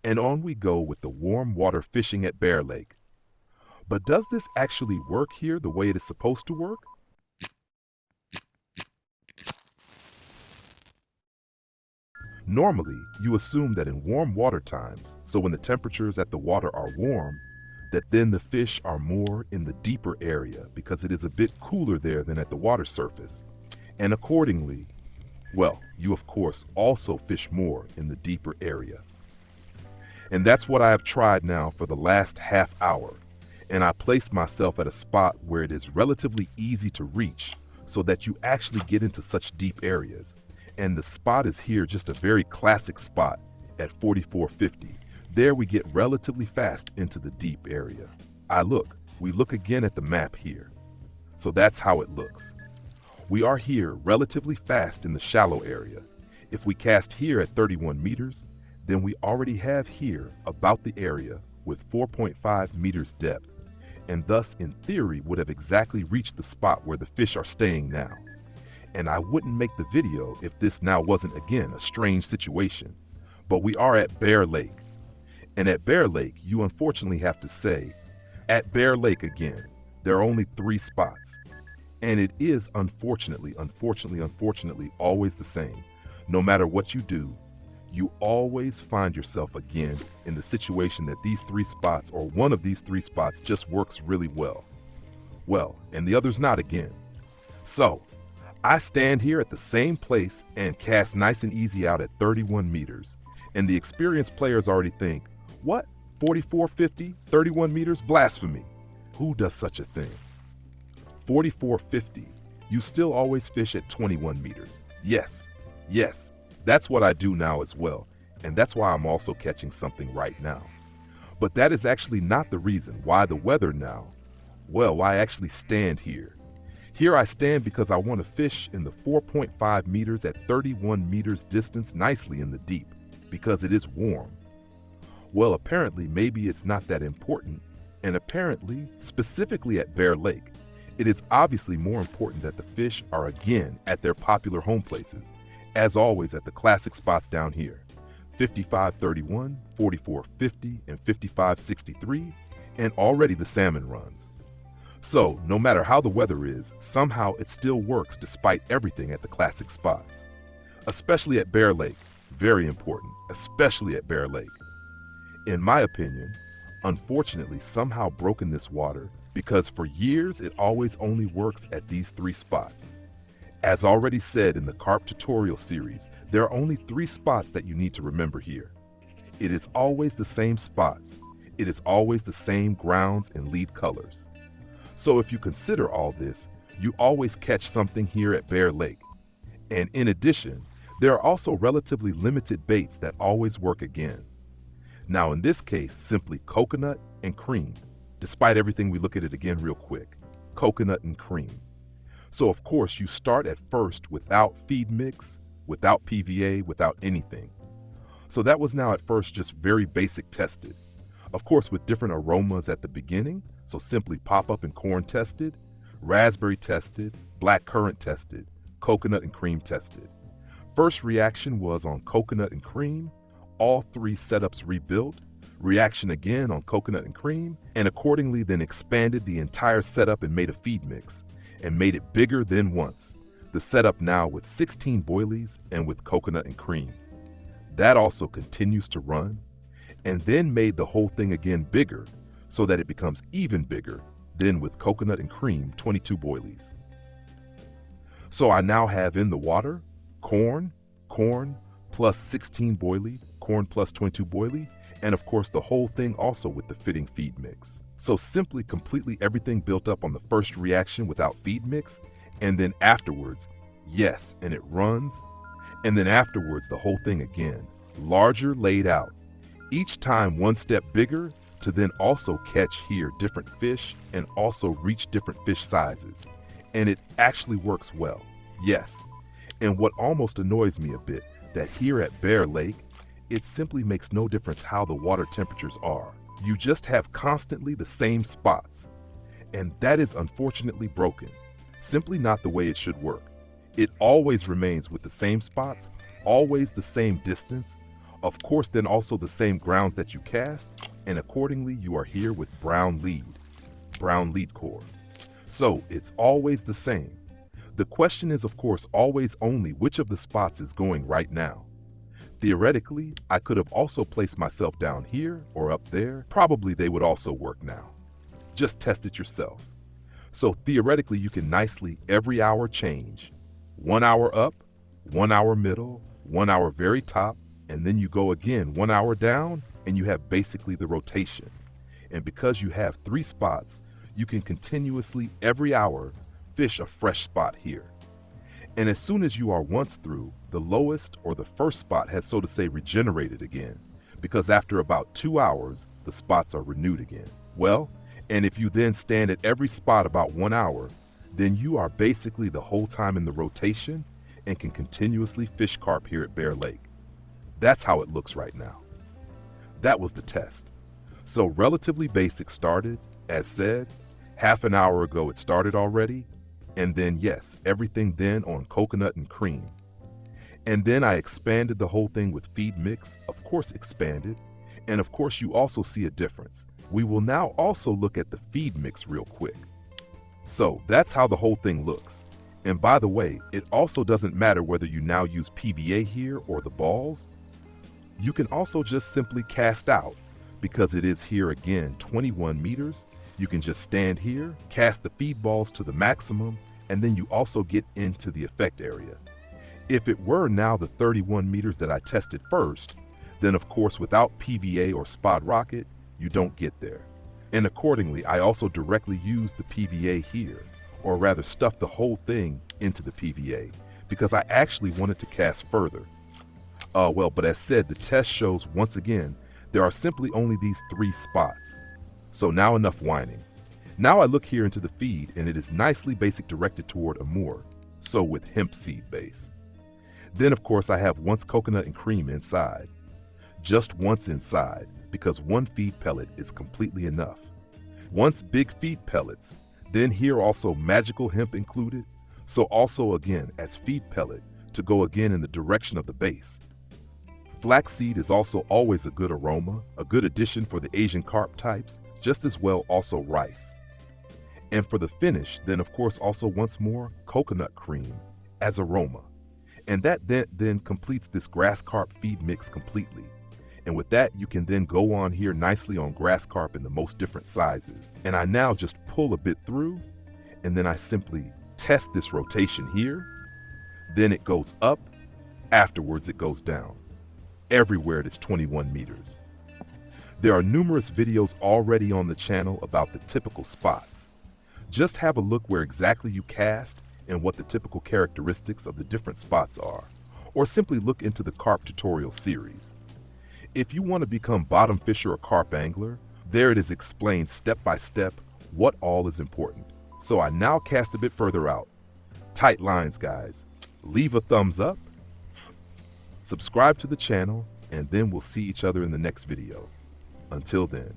And on we go with the warm water fishing at Bear Lake. But does this actually work here the way it is supposed to work? Normally, you assume that in warm water times, so when the temperatures at the water are warm, that then the fish are more in the deeper area because it is a bit cooler there than at the water surface. And accordingly, well, you of course also fish more in the deeper area. And that's what I have tried now for the last half hour. And I place myself at a spot where it is relatively easy to reach so that you actually get into such deep areas. And the spot is here, just a very classic spot at 4450. There we get relatively fast into the deep area. We look again at the map here. So that's how it looks. We are here relatively fast in the shallow area. If we cast here at 31 meters, then we already have here about the area with 4.5 meters depth, and thus in theory would have exactly reached the spot where the fish are staying now. And I wouldn't make the video if this now wasn't again a strange situation. But we are at Baer Lake. And at Baer Lake, you unfortunately have to say, at Baer Lake again, there are only 3 spots. And it is unfortunately always the same. No matter what you do, you always find yourself again in the situation that these 3 spots or one of these 3 spots just works really well. Well, and the other's not again. So, I stand here at the same place and cast nice and easy out at 31 meters. And the experienced players already think, what? 4450, 31 meters? Blasphemy. Who does such a thing? 4450, you still always fish at 21 meters. Yes, that's what I do now as well. And that's why I'm also catching something right now. But that is actually not the reason why the weather now, well, why I actually stand here. Here I stand because I want to fish in the 4.5 meters at 31 meters distance nicely in the deep, because it is warm. Well, apparently maybe it's not that important, and apparently, specifically at Baer Lake, it is obviously more important that the fish are again at their popular home places, as always at the classic spots down here, 5531, 4450, and 5563, and already the salmon runs. So, no matter how the weather is, somehow it still works despite everything at the classic spots. Especially at Baer Lake, very important, especially at Baer Lake. In my opinion, unfortunately somehow broken this water because for years it always only works at these 3 spots. As already said in the Carp tutorial series, there are only 3 spots that you need to remember here. It is always the same spots. It is always the same grounds and lead colors. So if you consider all this, you always catch something here at Baer Lake. And in addition, there are also relatively limited baits that always work again. Now in this case, simply coconut and cream. Despite everything, we look at it again real quick. Coconut and cream. So of course you start at first without feed mix, without PVA, without anything. So that was now at first just very basic tested. Of course with different aromas at the beginning, so simply pop-up and corn tested, raspberry tested, black currant tested, coconut and cream tested. First reaction was on coconut and cream, all 3 setups rebuilt, reaction again on coconut and cream, and accordingly then expanded the entire setup and made a feed mix, and made it bigger than once. The setup now with 16 boilies and with coconut and cream. That also continues to run, and then made the whole thing again bigger, so that it becomes even bigger, then with coconut and cream 22 boilies. So I now have in the water, corn plus 16 boilie, corn plus 22 boilie, and of course the whole thing also with the fitting feed mix. So simply completely everything built up on the first reaction without feed mix, and then afterwards, yes, and it runs, and then afterwards the whole thing again, larger laid out, each time one step bigger, to then also catch here different fish and also reach different fish sizes. And it actually works well, yes. And what almost annoys me a bit, that here at Baer Lake, it simply makes no difference how the water temperatures are. You just have constantly the same spots. And that is unfortunately broken. Simply not the way it should work. It always remains with the same spots, always the same distance, Of course, then also the same grounds that you cast, and accordingly you are here with brown lead core. So it's always the same. The question is, of course, always only which of the spots is going right now. Theoretically, I could have also placed myself down here or up there. Probably they would also work now. Just test it yourself. So theoretically, you can nicely every hour change. 1 hour up, 1 hour middle, 1 hour very top, and then you go again 1 hour down, and you have basically the rotation. And because you have 3 spots, you can continuously every hour fish a fresh spot here. And as soon as you are once through, the lowest or the first spot has, so to say, regenerated again, because after about 2 hours, the spots are renewed again. Well, and if you then stand at every spot about 1 hour, then you are basically the whole time in the rotation and can continuously fish carp here at Baer Lake. That's how it looks right now. That was the test. So relatively basic started, as said, half an hour ago it started already, and then yes, everything then on coconut and cream. And then I expanded the whole thing with feed mix, of course expanded, and of course you also see a difference. We will now also look at the feed mix real quick. So that's how the whole thing looks. And by the way, it also doesn't matter whether you now use PVA here or the balls. You can also just simply cast out, because it is here again 21 meters. You can just stand here, cast the feed balls to the maximum, and then you also get into the effect area. If it were now the 31 meters that I tested first, then of course without PVA or spot rocket, you don't get there. And accordingly, I also directly used the PVA here, or rather stuffed the whole thing into the PVA, because I actually wanted to cast further. But as said, the test shows once again, there are simply only these 3 spots. So now enough whining. Now I look here into the feed, and it is nicely basic directed toward Amur, so with hemp seed base. Then of course I have once coconut and cream inside. Just once inside, because 1 feed pellet is completely enough. Once big feed pellets, then here also magical hemp included, so also again as feed pellet to go again in the direction of the base. Flaxseed is also always a good aroma, a good addition for the Asian carp types, just as well also rice. And for the finish, then of course also once more coconut cream as aroma. And that then completes this grass carp feed mix completely. And with that, you can then go on here nicely on grass carp in the most different sizes. And I now just pull a bit through, and then I simply test this rotation here. Then it goes up, afterwards it goes down. Everywhere it is 21 meters. There are numerous videos already on the channel about the typical spots. Just have a look where exactly you cast and what the typical characteristics of the different spots are, or simply look into the carp tutorial series. If you want to become bottom fisher or carp angler, there it is explained step by step what all is important. So I now cast a bit further out. Tight lines, guys. Leave a thumbs up, subscribe to the channel, and then we'll see each other in the next video. Until then.